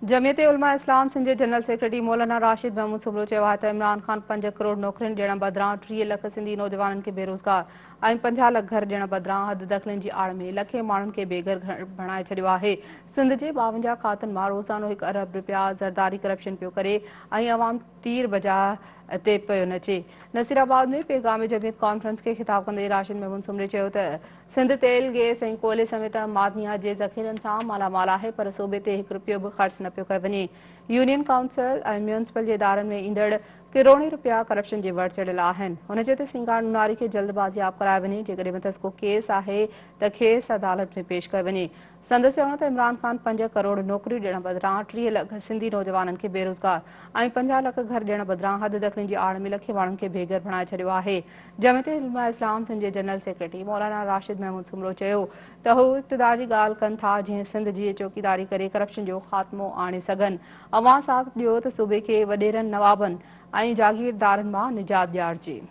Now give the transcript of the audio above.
जमयत उलमा اسلام सिंध जे general secretary मौलाना राशिद महमूद सोमरो चयो आहे त इमरान खान 5 करोड़ नौकरियुनि ॾियण बदिरां 30 लख सिंधी नौजवाननि खे बेरोज़गार ऐं 50 लख घर ॾियण बदिरां हद दख़लनि जी आड़ में लखे माण्हुनि खे बेघर बणाए छॾियो आहे। सिंध जे 52 खातनि मां रोज़ानो 1 अरब रुपया ज़रदारी करप्शन पियो करे ऐं अवाम तीर बजा ते पियो नचे। नसीराबाद में पेघाम जमयत क़ानफरंस खे खिताब कंदे राशिद महमूद सोमरे चयो त सिंध तेल गैस ऐं कोयले समेत मादनियात जे ज़ख़ीरनि सां मालामाल आहे पर सूबे ते 1 रुपयो बि ख़र्च न पियो कयो वञे। यूनियन काउंसिल ऐं म्यूनिसिपल जे इदारनि में ईंदड़ करोड़ें रुपया करप्शन जे वटि चढ़ियल आहिनि। हुन चयो त सिंगार नुनारी खे जल्द बाज़ियाब कराए वञे। जेकॾहिं मथस को केस आहे त खेसि अदालत में पेश कयो वञे। संदसि चवण त इमरान खान 5 करोड़ नौकरियूं ॾियण बदिरां 30 लख सिंधी नौजवाननि खे बेरोज़गार ऐं 50 लख घर ॾियण बदिरां हद दख़लनि जी आड़ में लखे माण्हुनि खे बेघर बणाए छॾियो आहे। जमयत उलमा اسلام सिंध जे जनरल सेक्रेटरी मौलाना राशिद महमूद सोमरो चयो त हू इक़्तिदार जी ॻाल्हि कनि था जीअं सिंध जी चौकीदारी करे करप्शन जो ख़ात्मो आणे सघनि। अवां साथ ॾियो त सूबे खे वॾेरनि नवाबनि ऐं जागीरदारनि मां निजात ॾियारिजे।